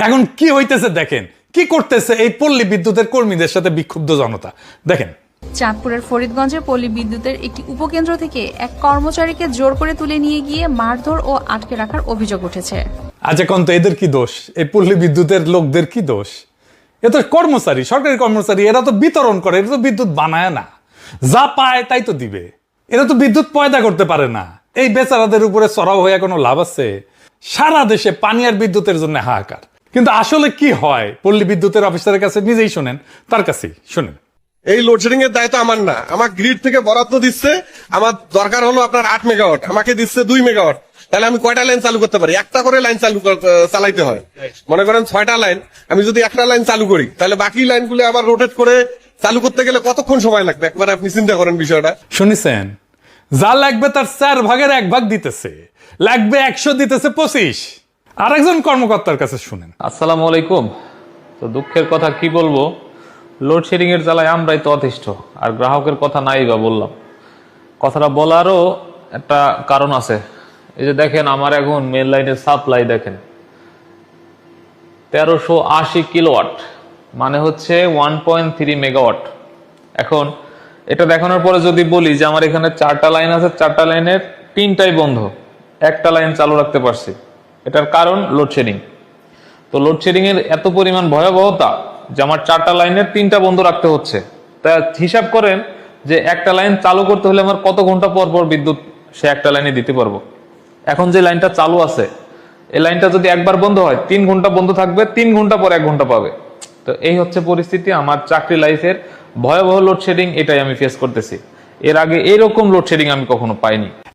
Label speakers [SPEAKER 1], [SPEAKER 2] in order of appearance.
[SPEAKER 1] এখন কি হইতেছে দেখেন, কি করতেছে এই পল্লী বিদ্যুতের কর্মীদের সাথে বিক্ষুব্ধ জনতা দেখেন।
[SPEAKER 2] চাঁদপুরের ফরিদগঞ্জে পল্লী বিদ্যুতের একটি উপকেন্দ্র থেকে এক কর্মচারীকে জোর করে তুলে নিয়ে গিয়ে মারধর ও আটকে রাখার অভিযোগ উঠেছে।
[SPEAKER 1] আচ্ছা কোন তো এদের কি দোষ? এই পল্লী বিদ্যুতের লোকদের কি দোষ? এ তো কর্মচারী, সরকারি কর্মচারী, এরা তো বিতরণ করে, এরা তো বিদ্যুৎ বানায় না, যা পায় তাই তো দিবে, এরা তো বিদ্যুৎ পয়দা করতে পারে না। এই বেচারাদের উপরে চড়াও হয়ে কোনো লাভ আছে? সারা দেশে পানি আর বিদ্যুতের জন্য হাহাকার। কিন্তু আসলে কি হয় পল্লী বিদ্যুতের অফিসারের কাছে নিজেই শোনেন, তার কাছেই শোনেন।
[SPEAKER 3] এই লোডশেডিং এর দায়িত্ব আমার না, আমার গ্রিড থেকে বরাদ্দ দিচ্ছে, আমার দরকার হলো আপনার 8 মেগাওয়াট, আমাকে দিচ্ছে 2 মেগাওয়াট, তাহলে আমি কয়টা লাইন চালু করতে পারি? একটা করে লাইন চালাইতে হয়। মনে করেন 6টা লাইন, আমি যদি একটা লাইন চালু করি তাহলে বাকি লাইনগুলো আবার রোটেট করে চালু করতে গেলে কতক্ষণ সময় লাগবে? একবার আপনি চিন্তা করেন বিষয়টা।
[SPEAKER 1] শুনেছেন, যা লাগবে তার 4 ভাগের 1 ভাগ দিতেছে, লাগবে 100 দিতেছে 25। আরেকজন কর্মকর্তার কাছে শুনেন।
[SPEAKER 4] আসসালামু আলাইকুম। তো দুঃখের কথা কি বলবো, লোডশেডিং এর জ্বালায় আমরাই তো অতিষ্ঠ, আর গ্রাহকের কথা নাই বা বললাম। কথাটা বলারও একটা কারণ আছে। এই যে দেখেন, আমার এখন মেন লাইনের সাপ্লাই দেখেন 1380 কিলোওয়াট, মানে হচ্ছে 1.3 মেগাওয়াট। এখন এটা দেখানোর পরে যদি বলি যে আমার এখানে 4টা লাইন আছে, 4টা লাইনের 3টাই বন্ধ, একটা লাইন চালু রাখতে পারছি, এটার কারণ লোডশেডিং। তো লোডশেডিং এর এত পরিমাণ ভয়াবহতা যে আমার 4টা লাইনের 3টা বন্ধ রাখতে হচ্ছে। তা হিসাব করেন যে একটা লাইন চালু করতে হলে আমার কত ঘন্টা পর পর বিদ্যুৎ সে একটা লাইনে দিতে পারবো। এখন যে লাইনটা চালু আছে, এই লাইনটা যদি একবার বন্ধ হয় 3 ঘন্টা বন্ধ থাকবে, 3 ঘন্টা পর 1 ঘন্টা পাবে। তো এই হচ্ছে পরিস্থিতি আমার চাকরি লাইফের। ভয়াবহ লোডশেডিং, এটাই আমি ফেস করতেছি। এর আগে এরকম লোডশেডিং আমি কখনো পাইনি।